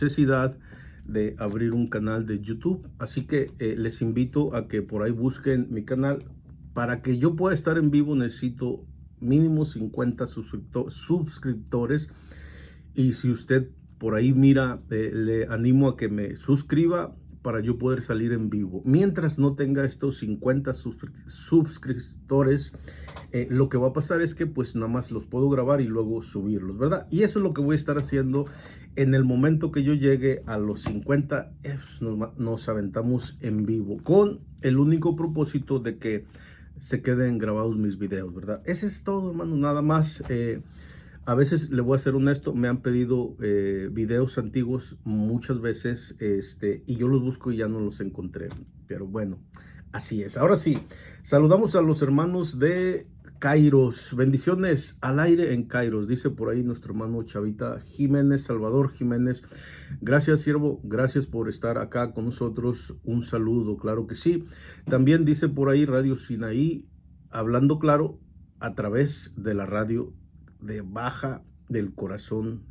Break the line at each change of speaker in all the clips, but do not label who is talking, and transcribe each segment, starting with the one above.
Necesidad de abrir un canal de YouTube, así que les invito a que por ahí busquen mi canal. Para que yo pueda estar en vivo necesito mínimo 50 suscriptores, y si usted por ahí mira, le animo a que me suscriba para yo poder salir en vivo. Mientras no tenga estos 50 suscriptores, lo que va a pasar es que pues nada más los puedo grabar y luego subirlos, ¿verdad? Y eso es lo que voy a estar haciendo. En el momento que yo llegue a los 50, nos aventamos en vivo con el único propósito de que se queden grabados mis videos, ¿verdad? Ese es todo, hermano, nada más. A veces, le voy a ser honesto, me han pedido videos antiguos muchas veces, y yo los busco y ya no los encontré. Pero bueno, así es. Ahora sí, saludamos a los hermanos de Kairos. Bendiciones al aire en Kairos. Dice por ahí nuestro hermano Chavita Jiménez, Salvador Jiménez. Gracias, siervo. Gracias por estar acá con nosotros. Un saludo, claro que sí. También dice por ahí Radio Sinaí, hablando claro a través de la radio de baja del corazón,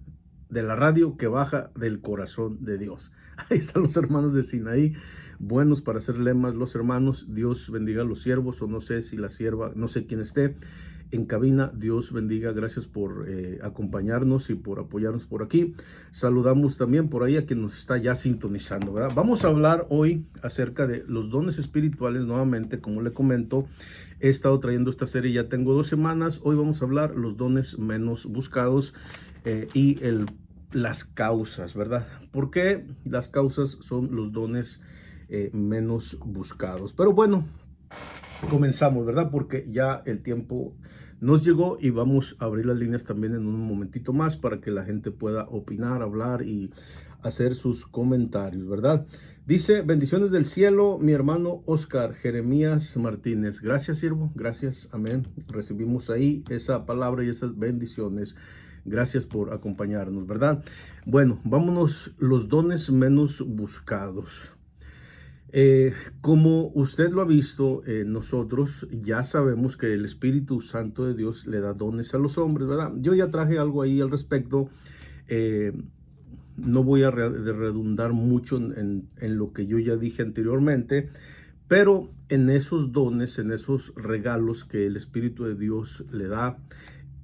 de la radio que baja del corazón de Dios. Ahí están los hermanos de Sinaí, buenos para hacer lemas los hermanos. Dios bendiga a los siervos, o no sé si la sierva, no sé quién esté en cabina. Dios bendiga, gracias por acompañarnos y por apoyarnos por aquí. Saludamos también por ahí a quien nos está ya sintonizando, ¿verdad? Vamos a hablar hoy acerca de los dones espirituales. Nuevamente, como le comento, he estado trayendo esta serie, ya tengo 2 semanas. Hoy vamos a hablar los dones menos buscados, y las causas, ¿verdad? ¿Por qué las causas son los dones menos buscados? Pero bueno, comenzamos, ¿verdad? Porque ya el tiempo nos llegó y vamos a abrir las líneas también en un momentito más para que la gente pueda opinar, hablar y hacer sus comentarios, ¿verdad? Dice: bendiciones del cielo, mi hermano Oscar Jeremías Martínez. Gracias, siervo, gracias, amén. Recibimos ahí esa palabra y esas bendiciones. Gracias por acompañarnos, ¿verdad? Bueno, vámonos, los dones menos buscados. Como usted lo ha visto, nosotros ya sabemos que el Espíritu Santo de Dios le da dones a los hombres, ¿verdad? Yo ya traje algo ahí al respecto. eh, no voy a redundar mucho en lo que yo ya dije anteriormente, pero en esos dones, en esos regalos que el Espíritu de Dios le da,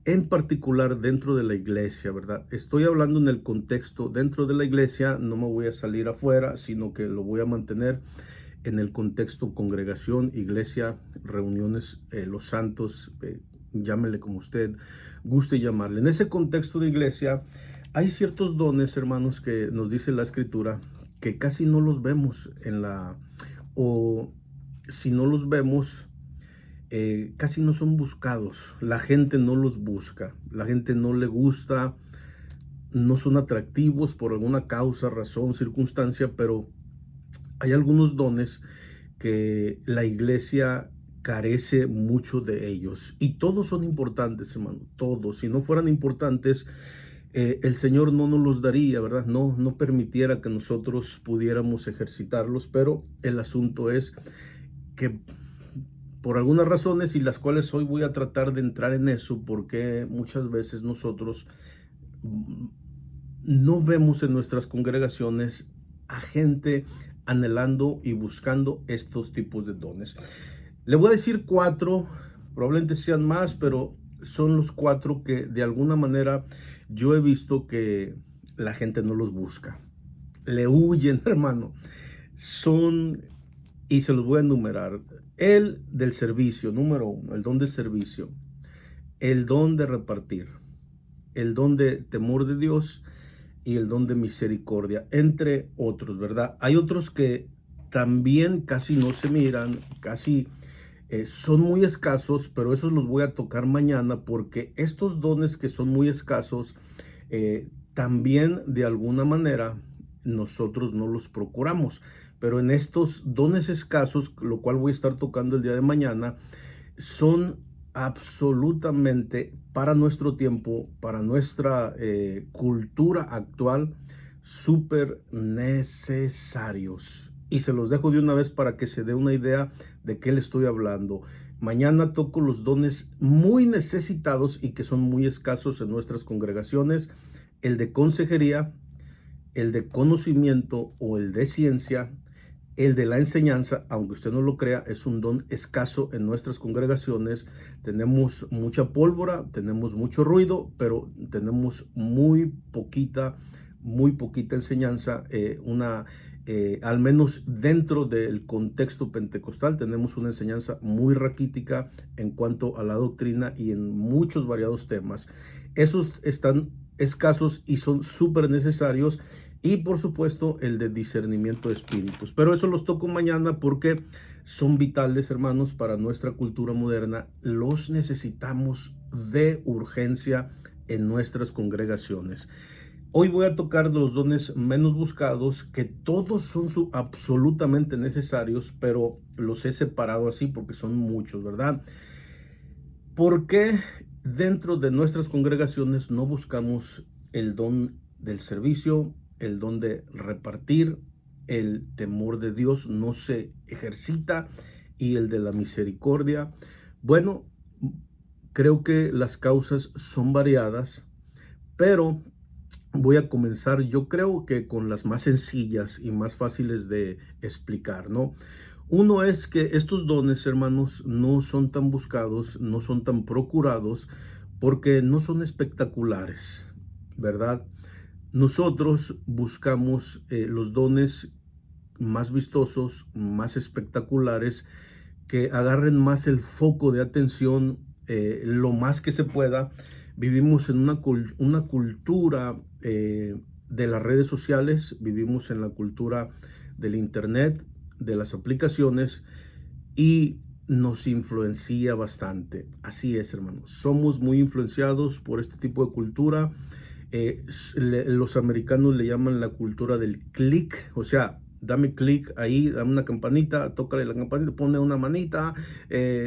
en particular dentro de la iglesia, ¿verdad? Estoy hablando en el contexto dentro de la iglesia, no me voy a salir afuera, sino que lo voy a mantener en el contexto congregación, iglesia, reuniones, los santos, llámele como usted guste llamarle. En ese contexto de iglesia hay ciertos dones, hermanos, que nos dice la escritura que casi no los vemos o si no los vemos, casi no son buscados. La gente no los busca, la gente no le gusta, no son atractivos por alguna causa, razón, circunstancia, pero hay algunos dones que la iglesia carece mucho de ellos, y todos son importantes, hermano, todos. Si no fueran importantes, el Señor no nos los daría, ¿verdad? No permitiera que nosotros pudiéramos ejercitarlos, pero el asunto es que por algunas razones, y las cuales hoy voy a tratar de entrar en eso, porque muchas veces nosotros no vemos en nuestras congregaciones a gente anhelando y buscando estos tipos de dones. Le voy a decir 4, probablemente sean más, pero son los 4 que de alguna manera yo he visto que la gente no los busca. Le huyen, hermano. Son, y se los voy a enumerar: el del servicio, número 1, el don del servicio; el don de repartir; el don de temor de Dios; y el don de misericordia, entre otros, ¿verdad? Hay otros que también casi no se miran, casi son muy escasos, pero esos los voy a tocar mañana, porque estos dones que son muy escasos, también de alguna manera nosotros no los procuramos. Pero en estos dones escasos, lo cual voy a estar tocando el día de mañana, son absolutamente, para nuestro tiempo, para nuestra cultura actual, súper necesarios. Y se los dejo de una vez para que se dé una idea de qué le estoy hablando. Mañana toco los dones muy necesitados y que son muy escasos en nuestras congregaciones: el de consejería, el de conocimiento o el de ciencia, el de la enseñanza, aunque usted no lo crea, es un don escaso en nuestras congregaciones. Tenemos mucha pólvora, tenemos mucho ruido, pero tenemos muy poquita enseñanza. Al menos dentro del contexto pentecostal, tenemos una enseñanza muy raquítica en cuanto a la doctrina y en muchos variados temas. Esos están escasos y son súper necesarios. Y por supuesto el de discernimiento de espíritus. Pero eso los toco mañana porque son vitales, hermanos, para nuestra cultura moderna. Los necesitamos de urgencia en nuestras congregaciones. Hoy voy a tocar los dones menos buscados, que todos son absolutamente necesarios, pero los he separado así porque son muchos, ¿verdad? ¿Por qué dentro de nuestras congregaciones no buscamos el don del servicio, el don de repartir, el temor de Dios no se ejercita y el de la misericordia? Bueno, creo que las causas son variadas, pero voy a comenzar, yo creo que con las más sencillas y más fáciles de explicar, ¿no? Uno es que estos dones, hermanos, no son tan buscados, no son tan procurados, porque no son espectaculares, ¿verdad? Nosotros buscamos los dones más vistosos, más espectaculares, que agarren más el foco de atención, lo más que se pueda. Vivimos en una cultura de las redes sociales, vivimos en la cultura del internet, de las aplicaciones, y nos influencia bastante. Así es, hermanos. Somos muy influenciados por este tipo de cultura. Los americanos le llaman la cultura del click, o sea, dame clic ahí, dame una campanita, tócale la campanita, pone una manita,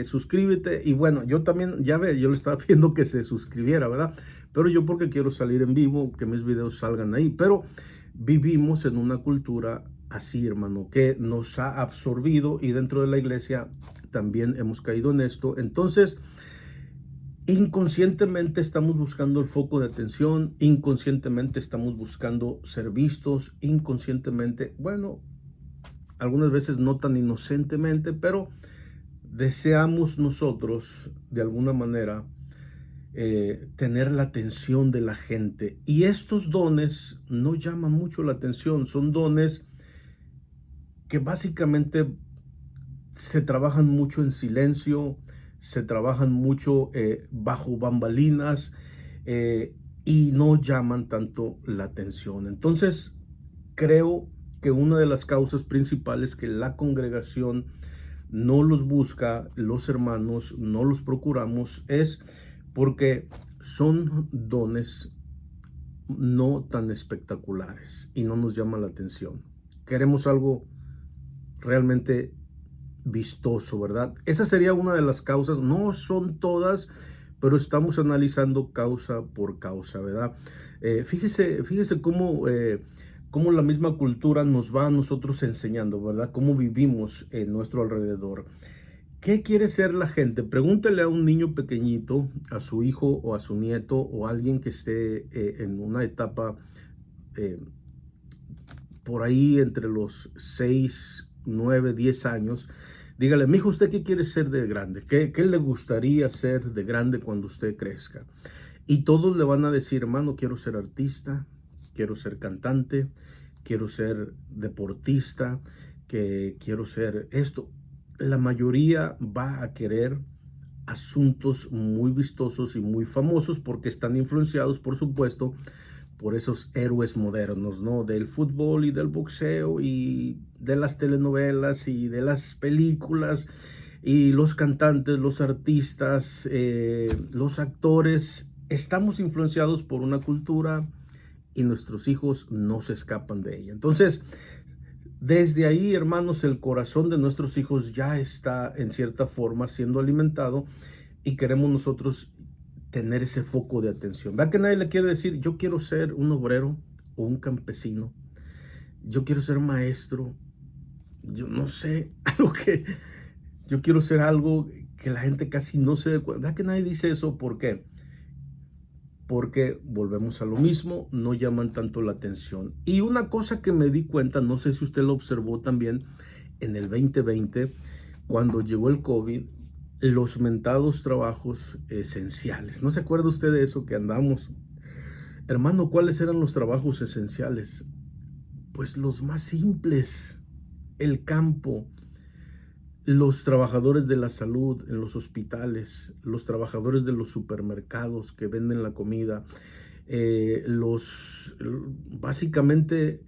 suscríbete. Y bueno, yo también, ya ve, yo le estaba pidiendo que se suscribiera, ¿verdad? Pero yo porque quiero salir en vivo, que mis videos salgan ahí. Pero vivimos en una cultura así, hermano, que nos ha absorbido, y dentro de la iglesia también hemos caído en esto. Entonces, inconscientemente estamos buscando el foco de atención, inconscientemente estamos buscando ser vistos, inconscientemente, bueno, algunas veces no tan inocentemente, pero deseamos nosotros de alguna manera tener la atención de la gente. Y estos dones no llaman mucho la atención, son dones que básicamente se trabajan mucho en silencio, se trabajan mucho bajo bambalinas, y no llaman tanto la atención. Entonces, creo que una de las causas principales que la congregación no los busca, los hermanos no los procuramos, es porque son dones no tan espectaculares y no nos llama la atención. Queremos algo realmente vistoso, ¿verdad? Esa sería una de las causas. No son todas, pero estamos analizando causa por causa, ¿verdad? Fíjese cómo la misma cultura nos va a nosotros enseñando, ¿verdad? Cómo vivimos en nuestro alrededor. ¿Qué quiere ser la gente? Pregúntele a un niño pequeñito, a su hijo o a su nieto, o a alguien que esté en una etapa por ahí entre los 6, 9, 10 años. Dígale: mijo, ¿usted qué quiere ser de grande? ¿Qué le gustaría ser de grande cuando usted crezca? Y todos le van a decir: hermano, quiero ser artista, quiero ser cantante, quiero ser deportista, que quiero ser esto. La mayoría va a querer asuntos muy vistosos y muy famosos, porque están influenciados, por supuesto, por esos héroes modernos, ¿no? Del fútbol y del boxeo y de las telenovelas y de las películas, y los cantantes, los artistas, los actores. Estamos influenciados por una cultura y nuestros hijos no se escapan de ella. Entonces, desde ahí, hermanos, el corazón de nuestros hijos ya está en cierta forma siendo alimentado, y queremos nosotros tener ese foco de atención. ¿Verdad que nadie le quiere decir: yo quiero ser un obrero o un campesino? Yo quiero ser maestro. Yo no sé, algo que yo quiero ser algo que la gente casi no se dé cuenta. ¿Verdad que nadie dice eso? ¿Por qué? porque volvemos a lo mismo, no llaman tanto la atención. Y una cosa que me di cuenta, no sé si usted lo observó también en el 2020, cuando llegó el COVID, los mentados trabajos esenciales. ¿No se acuerda usted de eso que andamos? Hermano, ¿cuáles eran los trabajos esenciales? Pues los más simples, el campo, los trabajadores de la salud en los hospitales, los trabajadores de los supermercados que venden la comida, básicamente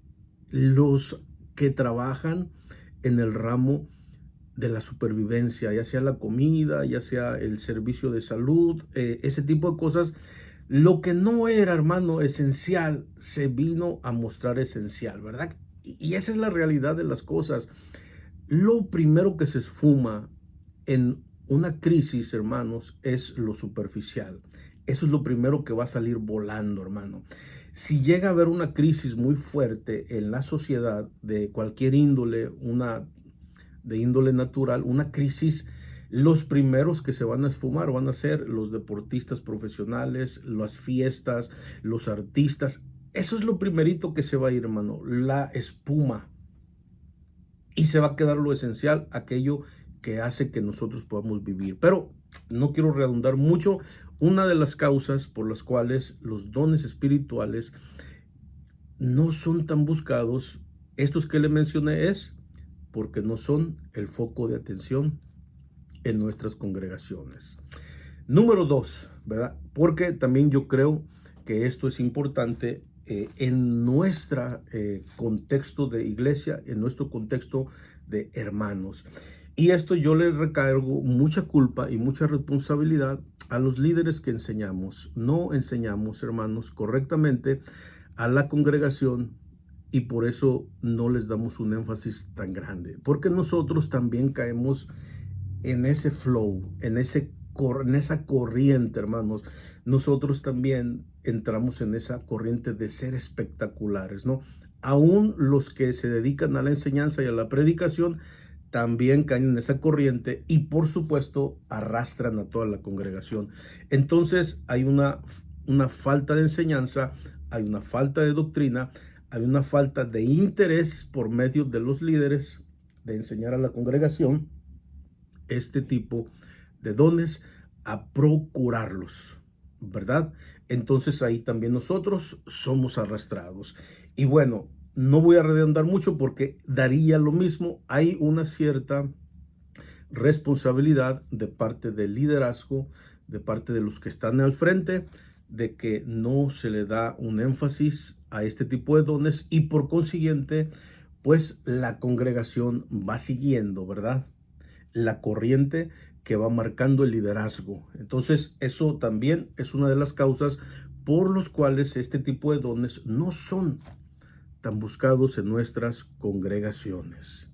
los que trabajan en el ramo de la supervivencia, ya sea la comida, ya sea el servicio de salud, ese tipo de cosas. Lo que no era, hermano, esencial, se vino a mostrar esencial, ¿verdad? Y esa es la realidad de las cosas. Lo primero que se esfuma en una crisis, hermanos, es lo superficial. Eso es lo primero que va a salir volando, hermano. Si llega a haber una crisis muy fuerte en la sociedad de cualquier índole, una de índole natural, una crisis, los primeros que se van a esfumar van a ser los deportistas profesionales, las fiestas, los artistas. Eso es lo primerito que se va a ir, hermano, la espuma. Y se va a quedar lo esencial, aquello que hace que nosotros podamos vivir. Pero no quiero redundar mucho. Una de las causas por las cuales los dones espirituales no son tan buscados, estos que le mencioné, es porque no son el foco de atención en nuestras congregaciones. Número 2, ¿verdad? Porque también yo creo que esto es importante en nuestro contexto de iglesia, en nuestro contexto de hermanos. Y esto yo le recargo mucha culpa y mucha responsabilidad a los líderes que enseñamos. No enseñamos, hermanos, correctamente a la congregación, y por eso no les damos un énfasis tan grande. Porque nosotros también caemos en ese flow, en esa corriente, hermanos. Nosotros también entramos en esa corriente de ser espectaculares, ¿no? Aún los que se dedican a la enseñanza y a la predicación también caen en esa corriente y por supuesto arrastran a toda la congregación. Entonces hay una falta de enseñanza, hay una falta de doctrina, hay una falta de interés por medio de los líderes de enseñar a la congregación este tipo de dones, a procurarlos, ¿verdad? Entonces ahí también nosotros somos arrastrados. Y bueno, no voy a redundar mucho porque daría lo mismo. Hay una cierta responsabilidad de parte del liderazgo, de parte de los que están al frente, de que no se le da un énfasis a este tipo de dones y por consiguiente, pues la congregación va siguiendo, ¿verdad? La corriente que va marcando el liderazgo. Entonces, eso también es una de las causas por las cuales este tipo de dones no son tan buscados en nuestras congregaciones.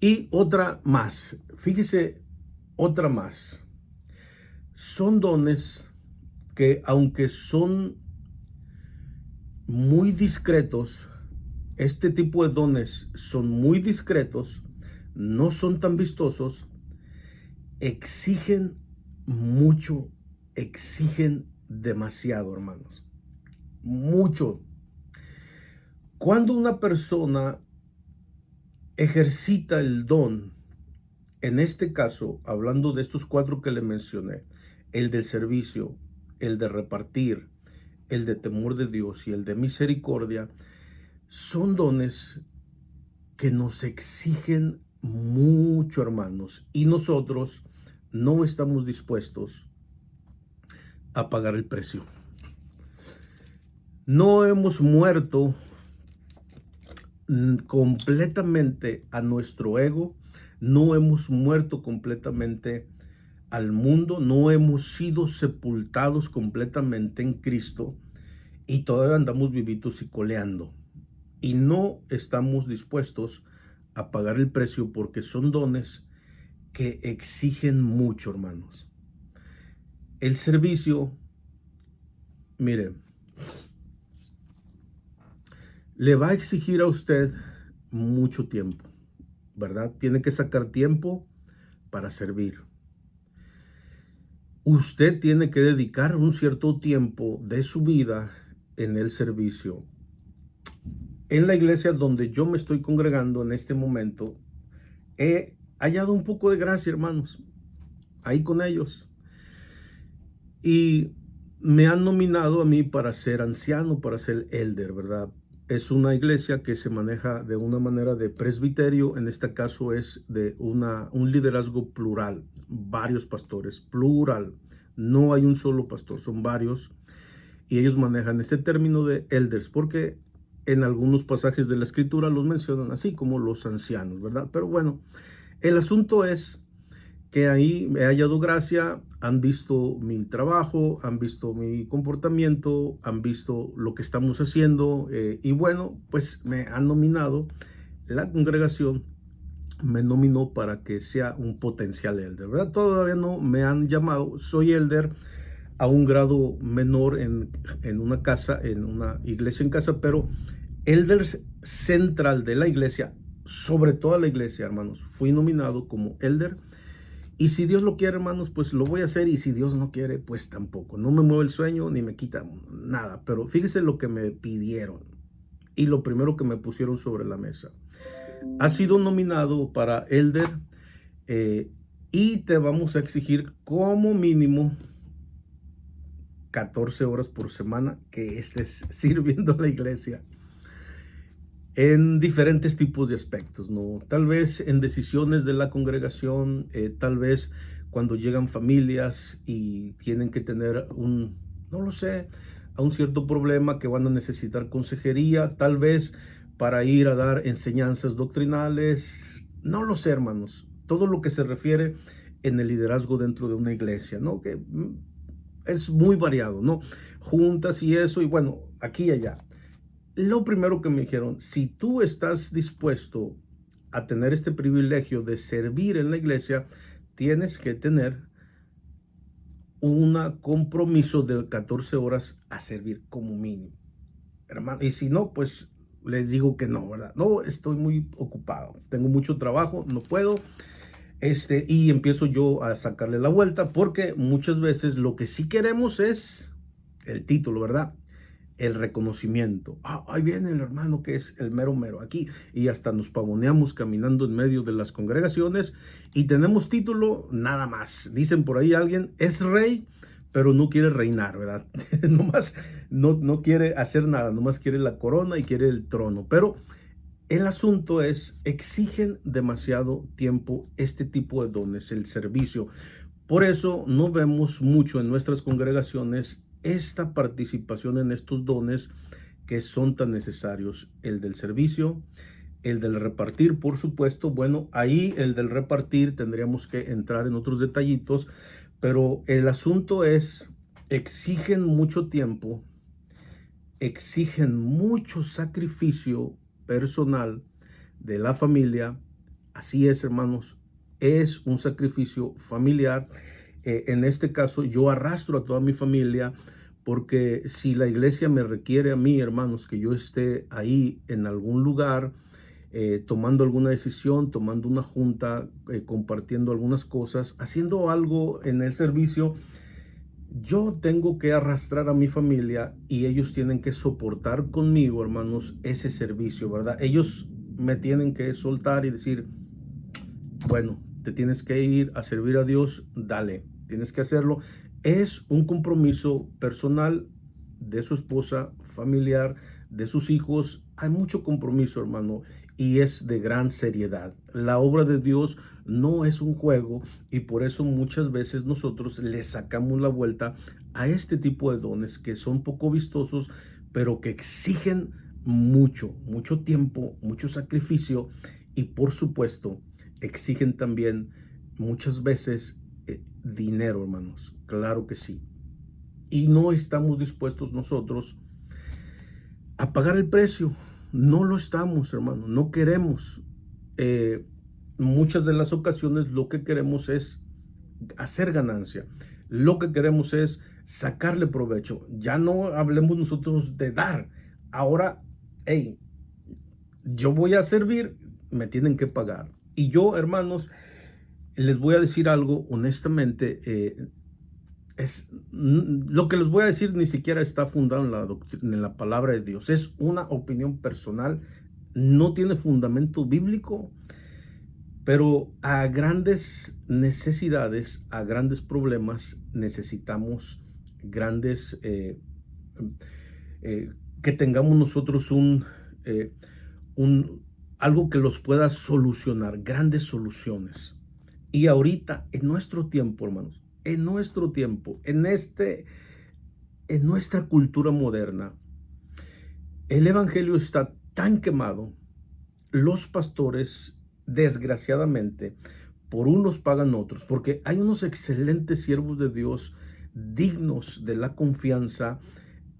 Y otra más, fíjese, otra más. Son dones que, aunque son muy discretos, este tipo de dones son muy discretos, no son tan vistosos, exigen mucho, exigen demasiado, hermanos. Mucho. Cuando una persona ejercita el don, en este caso, hablando de estos 4 que le mencioné, el del servicio, el de repartir, el de temor de Dios y el de misericordia, son dones que nos exigen mucho, hermanos, y nosotros no estamos dispuestos a pagar el precio. No hemos muerto completamente a nuestro ego, no hemos muerto completamente al mundo, no hemos sido sepultados completamente en Cristo y todavía andamos vivitos y coleando. Y no estamos dispuestos a pagar el precio porque son dones que exigen mucho, hermanos. El servicio, mire, le va a exigir a usted mucho tiempo, ¿verdad? Tiene que sacar tiempo para servir. usted tiene que dedicar un cierto tiempo de su vida en el servicio. En la iglesia donde yo me estoy congregando en este momento, he hallado un poco de gracia, hermanos, ahí con ellos. Y me han nominado a mí para ser anciano, para ser elder, ¿verdad? Es una iglesia que se maneja de una manera de presbiterio, en este caso es de un liderazgo plural, varios pastores, plural. No hay un solo pastor, son varios. Y ellos manejan este término de elders porque en algunos pasajes de la escritura los mencionan así como los ancianos, ¿verdad? Pero bueno, el asunto es que ahí me he hallado gracia, han visto mi trabajo, han visto mi comportamiento, han visto lo que estamos haciendo y bueno, pues me han nominado, la congregación me nominó para que sea un potencial elder, ¿verdad? Todavía no me han llamado, soy elder a un grado menor en una casa, en una iglesia en casa, pero elder central de la iglesia, sobre toda la iglesia, hermanos, fui nominado como elder. Y si Dios lo quiere, hermanos, pues lo voy a hacer. Y si Dios no quiere, pues tampoco. No me mueve el sueño ni me quita nada. Pero fíjese lo que me pidieron y lo primero que me pusieron sobre la mesa. Has sido nominado para elder y te vamos a exigir como mínimo 14 horas por semana que estés sirviendo a la iglesia en diferentes tipos de aspectos, ¿no? Tal vez en decisiones de la congregación, tal vez cuando llegan familias y tienen que tener no lo sé, a un cierto problema que van a necesitar consejería, tal vez para ir a dar enseñanzas doctrinales, no lo sé, hermanos. Todo lo que se refiere en el liderazgo dentro de una iglesia, ¿no? Que es muy variado, ¿no? Juntas y eso, y bueno, aquí y allá. Lo primero que me dijeron, si tú estás dispuesto a tener este privilegio de servir en la iglesia, tienes que tener un compromiso de 14 horas a servir como mínimo, hermano. Y si no, pues les digo que no, ¿verdad? No, estoy muy ocupado, tengo mucho trabajo, no puedo. Y empiezo yo a sacarle la vuelta porque muchas veces lo que sí queremos es el título, ¿verdad? El reconocimiento. Ahí viene el hermano que es el mero mero aquí y hasta nos pavoneamos caminando en medio de las congregaciones y tenemos título nada más. Dicen por ahí alguien es rey, pero no quiere reinar, ¿verdad? Nomás no quiere hacer nada, nomás quiere la corona y quiere el trono. Pero el asunto es, exigen demasiado tiempo este tipo de dones, el servicio. Por eso no vemos mucho en nuestras congregaciones esta participación en estos dones que son tan necesarios. El del servicio, el del repartir, por supuesto. Bueno, ahí el del repartir tendríamos que entrar en otros detallitos, pero el asunto es, exigen mucho tiempo, exigen mucho sacrificio personal de la familia. Así es, hermanos, es un sacrificio familiar. En este caso, yo arrastro a toda mi familia porque si la iglesia me requiere a mí, hermanos, que yo esté ahí en algún lugar, tomando alguna decisión, tomando una junta, compartiendo algunas cosas, haciendo algo en el servicio, yo tengo que arrastrar a mi familia y ellos tienen que soportar conmigo, hermanos, ese servicio, ¿verdad? Ellos me tienen que soltar y decir, bueno, te tienes que ir a servir a Dios, dale, tienes que hacerlo. Es un compromiso personal de su esposa, familiar, de sus hijos. Hay mucho compromiso, hermano, y es de gran seriedad. La obra de Dios no es un juego y por eso muchas veces nosotros le sacamos la vuelta a este tipo de dones que son poco vistosos, pero que exigen mucho tiempo, mucho sacrificio y por supuesto exigen también muchas veces dinero, hermanos. Claro que sí. Y no estamos dispuestos nosotros a pagar el precio. No lo estamos, hermano. No queremos. Muchas de las ocasiones lo que queremos es hacer ganancia. Lo que queremos es sacarle provecho. Ya no hablemos nosotros de dar. Ahora, hey, yo voy a servir, me tienen que pagar. Y yo, hermanos, les voy a decir algo honestamente. Lo que les voy a decir ni siquiera está fundado en la palabra de Dios. Es una opinión personal, no tiene fundamento bíblico, pero a grandes necesidades, a grandes problemas, necesitamos grandes, que tengamos nosotros eh, un, algo que los pueda solucionar, grandes soluciones. Y ahorita, en nuestro tiempo, hermanos, en nuestro tiempo, en nuestra cultura moderna, el evangelio está tan quemado, los pastores, desgraciadamente, por unos pagan otros, porque hay unos excelentes siervos de Dios, dignos de la confianza,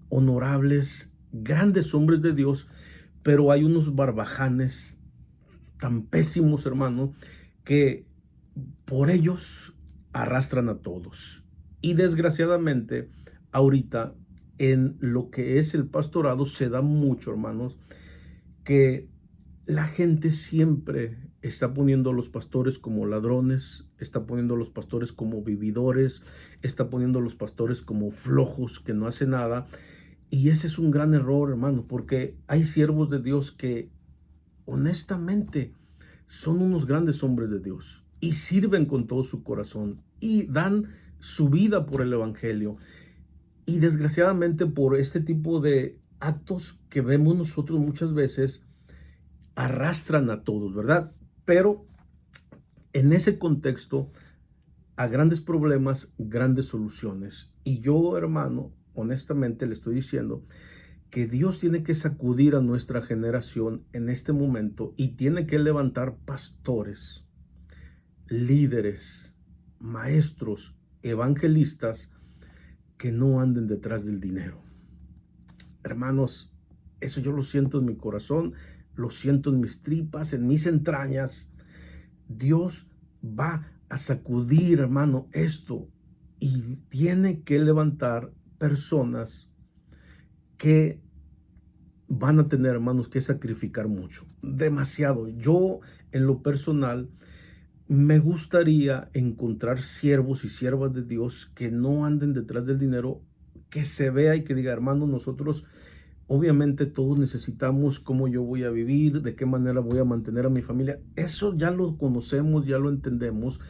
honorables, grandes hombres de Dios, pero hay unos barbajanes tan pésimos, hermano, que por ellos arrastran a todos. Y desgraciadamente, ahorita en lo que es el pastorado se da mucho, hermanos, que la gente siempre está poniendo a los pastores como ladrones, está poniendo a los pastores como vividores, está poniendo a los pastores como flojos que no hacen nada. Y ese es un gran error, hermano, porque hay siervos de Dios que honestamente son unos grandes hombres de Dios y sirven con todo su corazón y dan su vida por el evangelio. Y desgraciadamente por este tipo de actos que vemos nosotros muchas veces arrastran a todos, ¿verdad? Pero en ese contexto, a grandes problemas, grandes soluciones. Y yo, hermano, honestamente le estoy diciendo que Dios tiene que sacudir a nuestra generación en este momento y tiene que levantar pastores, líderes, maestros, evangelistas que no anden detrás del dinero. Hermanos, eso yo lo siento en mi corazón, lo siento en mis tripas, en mis entrañas. Dios va a sacudir, hermano, esto y tiene que levantar personas que van a tener, hermanos, que sacrificar mucho, demasiado. Yo, en lo personal, me gustaría encontrar siervos y siervas de Dios que no anden detrás del dinero, que se vea y que diga, hermano, nosotros obviamente todos necesitamos cómo yo voy a vivir, de qué manera voy a mantener a mi familia. Eso ya lo conocemos, ya lo entendemos,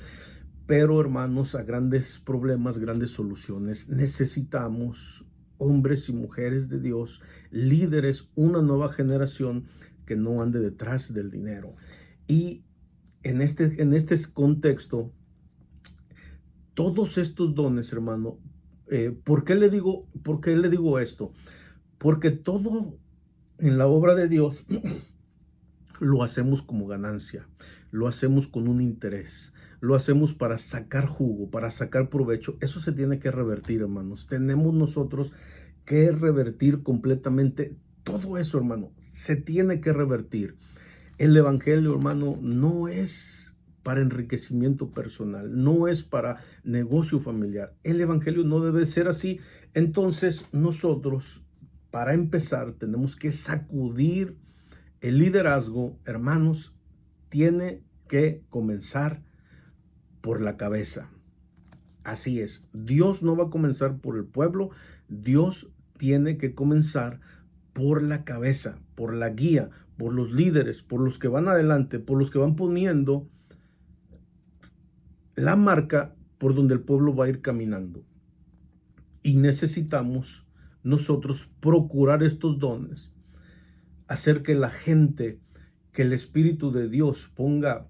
pero hermanos, a grandes problemas, grandes soluciones, necesitamos hombres y mujeres de Dios, líderes, una nueva generación que no ande detrás del dinero. Y en este contexto, todos estos dones, hermano, por qué le digo esto? Porque todo en la obra de Dios lo hacemos como ganancia, lo hacemos con un interés, lo hacemos para sacar jugo, para sacar provecho. Eso se tiene que revertir, hermanos. Tenemos nosotros que revertir completamente todo eso, hermano. Se tiene que revertir. El evangelio, hermano, no es para enriquecimiento personal, no es para negocio familiar. El evangelio no debe ser así. Entonces, nosotros, para empezar, tenemos que sacudir el liderazgo, hermanos, tiene que comenzar por la cabeza. Así es. Dios no va a comenzar por el pueblo. Dios tiene que comenzar por la cabeza, por la guía, por los líderes, por los que van adelante, por los que van poniendo la marca por donde el pueblo va a ir caminando. Y necesitamos nosotros procurar estos dones, hacer que la gente, que el Espíritu de Dios ponga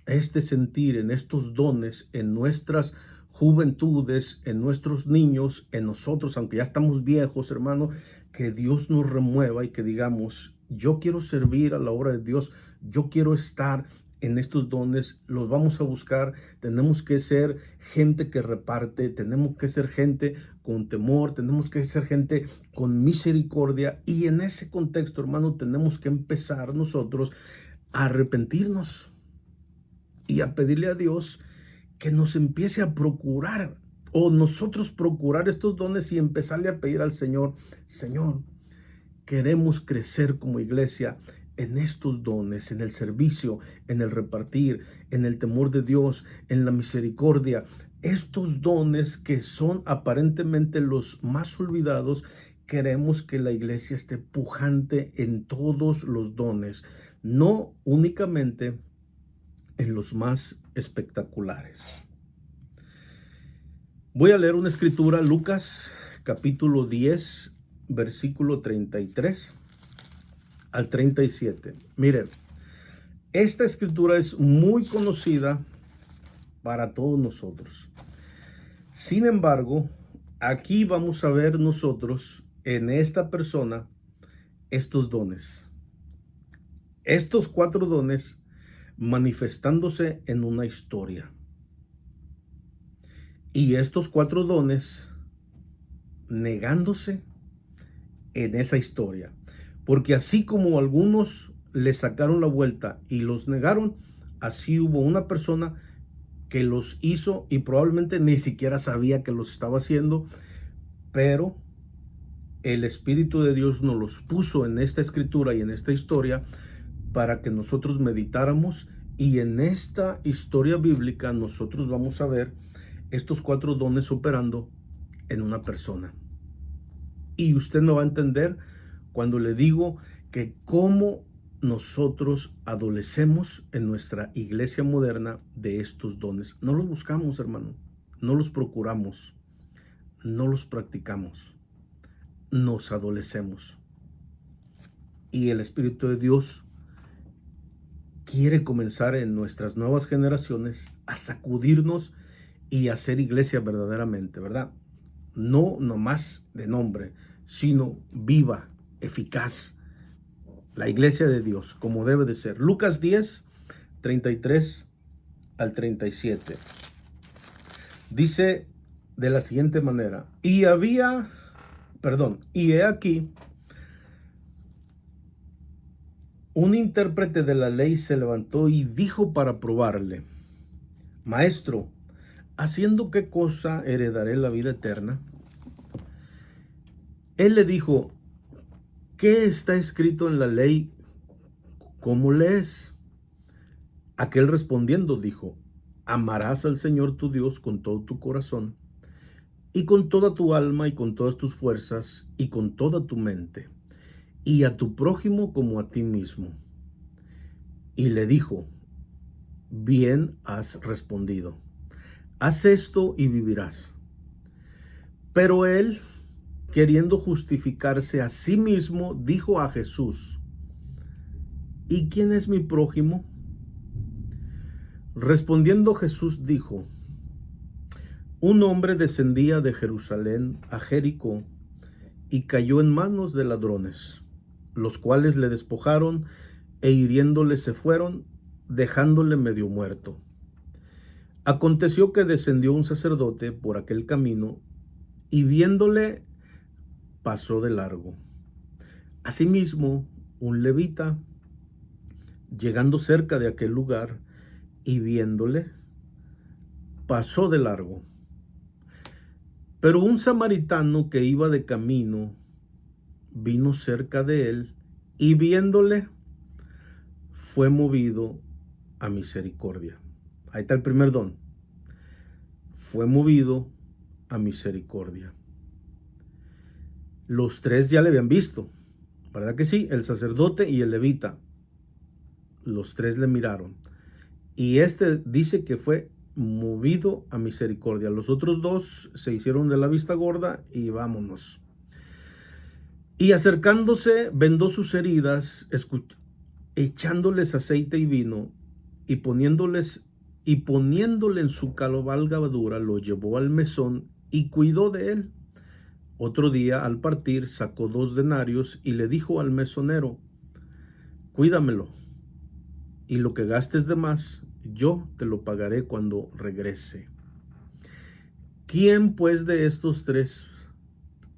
este sentir en estos dones, en nuestras juventudes, en nuestros niños, en nosotros, aunque ya estamos viejos, hermano, que Dios nos remueva y que digamos, yo quiero servir a la obra de Dios, yo quiero estar en estos dones, los vamos a buscar. Tenemos que ser gente que reparte, tenemos que ser gente con temor, tenemos que ser gente con misericordia, y en ese contexto, hermano, tenemos que empezar nosotros a arrepentirnos y a pedirle a Dios que nos empiece a procurar, o nosotros procurar estos dones y empezarle a pedir al Señor, Señor, queremos crecer como iglesia en estos dones, en el servicio, en el repartir, en el temor de Dios, en la misericordia. estos dones que son aparentemente los más olvidados, queremos que la iglesia esté pujante en todos los dones, no únicamente en los más espectaculares. Voy a leer una escritura, Lucas capítulo 10, versículo 33 al 37. Miren, esta escritura es muy conocida para todos nosotros. Sin embargo, aquí vamos a ver nosotros en esta persona estos dones. Estos 4 dones manifestándose en una historia. Y estos 4 dones negándose en esa historia. Porque así como algunos le sacaron la vuelta y los negaron, así hubo una persona que los hizo y probablemente ni siquiera sabía que los estaba haciendo, pero el Espíritu de Dios nos los puso en esta escritura y en esta historia para que nosotros meditáramos, y en esta historia bíblica nosotros vamos a ver estos 4 dones operando en una persona. Y usted no va a entender cuando le digo que cómo nosotros adolecemos en nuestra iglesia moderna de estos dones. No los buscamos, hermano, no los procuramos, no los practicamos, nos adolecemos. Y el Espíritu de Dios quiere comenzar en nuestras nuevas generaciones a sacudirnos y a hacer iglesia verdaderamente, ¿verdad? No nomás de nombre, sino viva, eficaz. La iglesia de Dios, como debe de ser. Lucas 10, 33 al 37. Dice de la siguiente manera: y he aquí, un intérprete de la ley se levantó y dijo para probarle: Maestro, ¿haciendo qué cosa heredaré la vida eterna? Él le dijo: ¿qué está escrito en la ley? ¿Cómo lees? Aquel respondiendo dijo: amarás al Señor tu Dios con todo tu corazón, y con toda tu alma, y con todas tus fuerzas, y con toda tu mente, y a tu prójimo como a ti mismo. Y le dijo: bien has respondido, haz esto y vivirás. Pero él, queriendo justificarse a sí mismo, dijo a Jesús: ¿y quién es mi prójimo? Respondiendo Jesús dijo: un hombre descendía de Jerusalén a Jericó y cayó en manos de ladrones, los cuales le despojaron e hiriéndole se fueron, dejándole medio muerto. Aconteció que descendió un sacerdote por aquel camino y viéndole pasó de largo. Asimismo, un levita, llegando cerca de aquel lugar y viéndole, pasó de largo. Pero un samaritano que iba de camino vino cerca de él y viéndole fue movido a misericordia. Ahí está el primer don. Fue movido a misericordia. Los 3 ya le habían visto, ¿verdad que sí? El sacerdote y el levita. Los 3 le miraron. Y este dice que fue movido a misericordia. Los otros 2 se hicieron de la vista gorda y vámonos. Y acercándose, vendó sus heridas, echándoles aceite y vino, y poniéndole en su cabalgadura, lo llevó al mesón y cuidó de él. Otro día, al partir, sacó 2 denarios y le dijo al mesonero: cuídamelo, y lo que gastes de más, yo te lo pagaré cuando regrese. ¿Quién pues de estos 3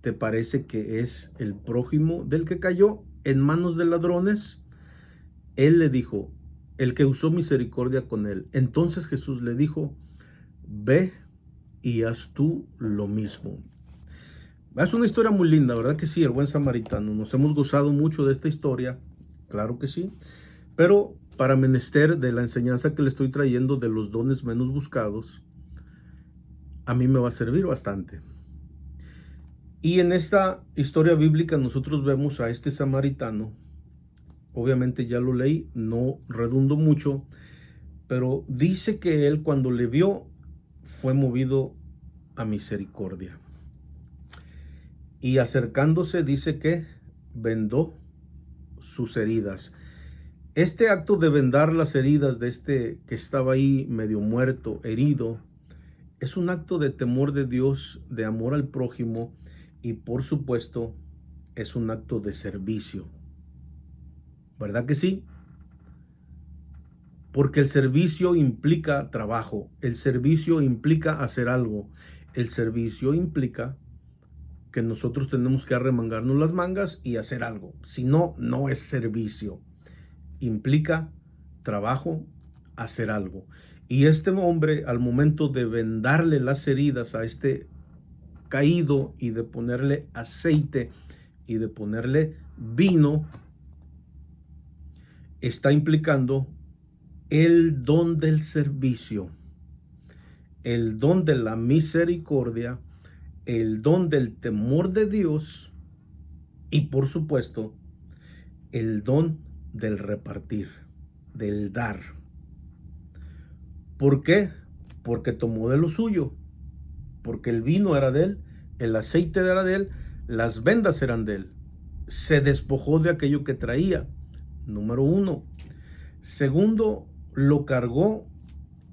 te parece que es el prójimo del que cayó en manos de ladrones? Él le dijo: el que usó misericordia con él. Entonces Jesús le dijo: ve y haz tú lo mismo. Es una historia muy linda, ¿verdad que sí? El buen samaritano. Nos hemos gozado mucho de esta historia, claro que sí. Pero para menester de la enseñanza que le estoy trayendo de los dones menos buscados, a mí me va a servir bastante. Y en esta historia bíblica nosotros vemos a este samaritano. Obviamente ya lo leí, no redundo mucho, pero dice que él, cuando le vio, fue movido a misericordia. Y acercándose, dice que vendó sus heridas. Este acto de vendar las heridas de este que estaba ahí medio muerto, herido, es un acto de temor de Dios, de amor al prójimo, y por supuesto es un acto de servicio. ¿Verdad que sí? Porque el servicio implica trabajo, el servicio implica hacer algo, el servicio implica que nosotros tenemos que arremangarnos las mangas y hacer algo. Si no, no es servicio. Implica trabajo, hacer algo. Y este hombre, al momento de vendarle las heridas a este caído y de ponerle aceite y de ponerle vino, está implicando el don del servicio, el don de la misericordia, el don del temor de Dios y, por supuesto, el don del repartir, del dar. ¿Por qué? Porque tomó de lo suyo, porque el vino era de él, el aceite era de él, las vendas eran de él. Se despojó de aquello que traía, número uno. Segundo, lo cargó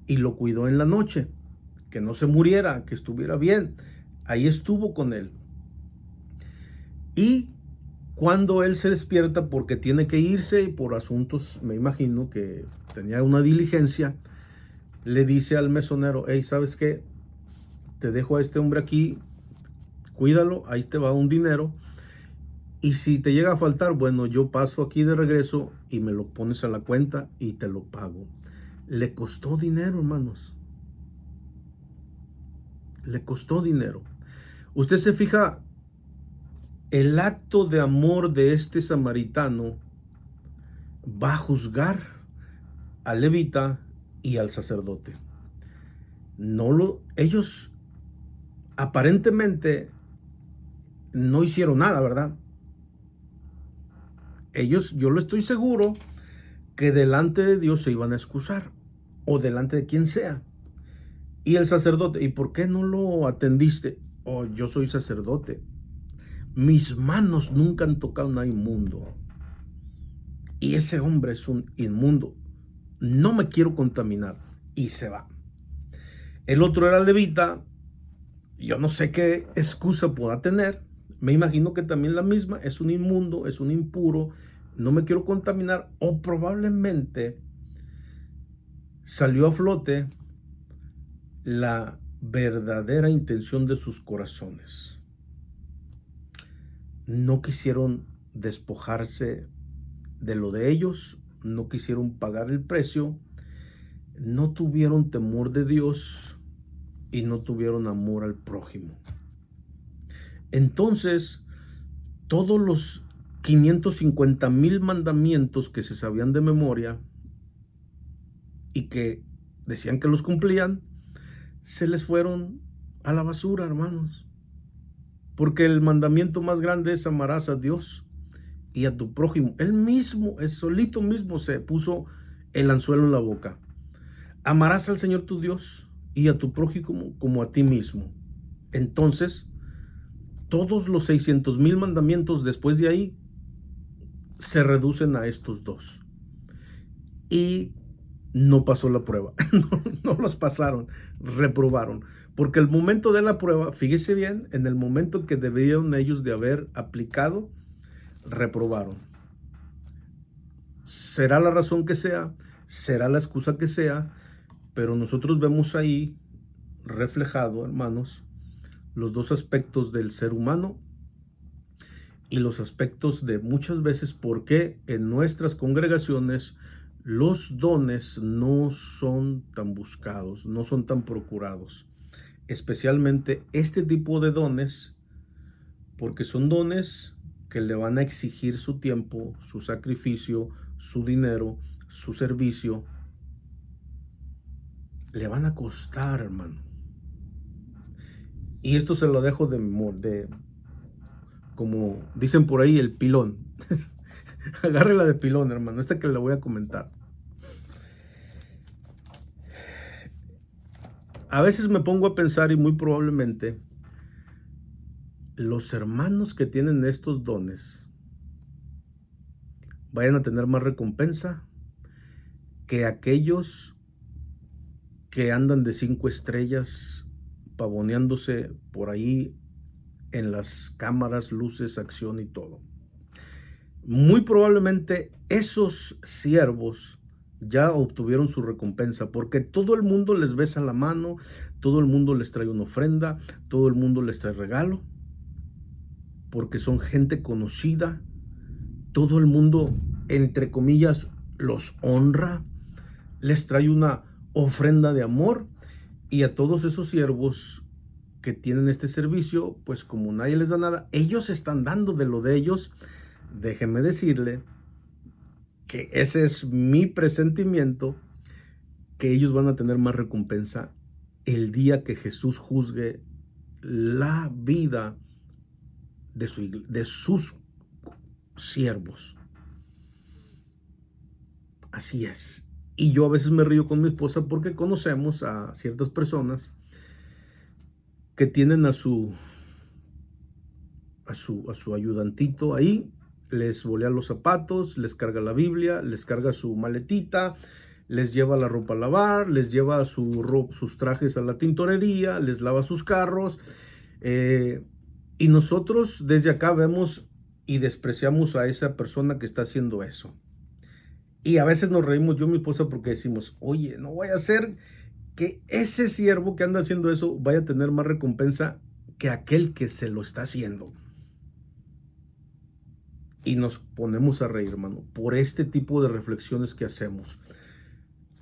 y lo cuidó en la noche, que no se muriera, que estuviera bien. Ahí estuvo con él. Y cuando él se despierta, porque tiene que irse por asuntos, me imagino que tenía una diligencia, le dice al mesonero: hey, ¿sabes qué? Te dejo a este hombre aquí, cuídalo, ahí te va un dinero, y si te llega a faltar, bueno, yo paso aquí de regreso y me lo pones a la cuenta y te lo pago. Le costó dinero, hermanos. Le costó dinero. Usted se fija, el acto de amor de este samaritano va a juzgar al levita y al sacerdote. Ellos aparentemente no hicieron nada, ¿verdad? Ellos, yo lo estoy seguro, que delante de Dios se iban a excusar, o delante de quien sea. Y el sacerdote: ¿y por qué no lo atendiste? Oh, yo soy sacerdote. Mis manos nunca han tocado nada inmundo. Y ese hombre es un inmundo. No me quiero contaminar. Y se va. El otro era levita. Yo no sé qué excusa pueda tener. Me imagino que también la misma. Es un inmundo, es un impuro. No me quiero contaminar. O probablemente salió a flote la verdadera intención de sus corazones. No quisieron despojarse de lo de ellos, no quisieron pagar el precio, no tuvieron temor de Dios y no tuvieron amor al prójimo. Entonces, todos los 550,000 mandamientos que se sabían de memoria y que decían que los cumplían, se les fueron a la basura, hermanos. Porque el mandamiento más grande es: amarás a Dios y a tu prójimo. Él mismo, el solito mismo, se puso el anzuelo en la boca. Amarás al Señor tu Dios y a tu prójimo como a ti mismo. Entonces, todos los 600,000 mandamientos después de ahí se reducen a estos dos. Y no pasó la prueba. No los pasaron, reprobaron. Porque el momento de la prueba, fíjese bien, en el momento que deberían ellos de haber aplicado, reprobaron. Será la razón que sea, será la excusa que sea, pero nosotros vemos ahí reflejado, hermanos, los dos aspectos del ser humano y los aspectos de muchas veces por qué en nuestras congregaciones los dones no son tan buscados, no son tan procurados. Especialmente este tipo de dones, porque son dones que le van a exigir su tiempo, su sacrificio, su dinero, su servicio. Le van a costar, hermano. Y esto se lo dejo de como dicen por ahí, el pilón. Agárrela de pilón, hermano, esta que le voy a comentar. A veces me pongo a pensar y muy probablemente los hermanos que tienen estos dones vayan a tener más recompensa que aquellos que andan de 5 estrellas pavoneándose por ahí en las cámaras, luces, acción y todo. Muy probablemente esos siervos ya obtuvieron su recompensa, porque todo el mundo les besa la mano, todo el mundo les trae una ofrenda, todo el mundo les trae regalo, porque son gente conocida, todo el mundo, entre comillas, los honra, les trae una ofrenda de amor, y a todos esos siervos que tienen este servicio, pues como nadie les da nada, ellos están dando de lo de ellos. Déjeme decirle que ese es mi presentimiento, que ellos van a tener más recompensa el día que Jesús juzgue la vida de sus siervos. Así es. Y yo a veces me río con mi esposa porque conocemos a ciertas personas que tienen a su ayudantito ahí, les volea los zapatos, les carga la Biblia, les carga su maletita, les lleva la ropa a lavar, les lleva sus trajes a la tintorería, les lava sus carros, y nosotros desde acá vemos y despreciamos a esa persona que está haciendo eso. Y a veces nos reímos yo y mi esposa porque decimos, oye, no vaya a ser que ese siervo que anda haciendo eso vaya a tener más recompensa que aquel que se lo está haciendo. Y nos ponemos a reír, hermano, por este tipo de reflexiones que hacemos.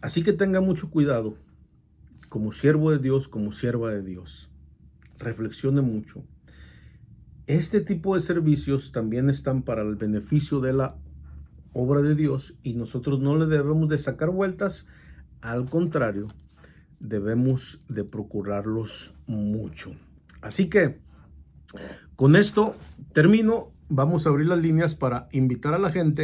Así que tenga mucho cuidado, como siervo de Dios, como sierva de Dios. Reflexione mucho. Este tipo de servicios también están para el beneficio de la obra de Dios y nosotros no le debemos de sacar vueltas. Al contrario, debemos de procurarlos mucho. Así que con esto termino. Vamos a abrir las líneas para invitar a la gente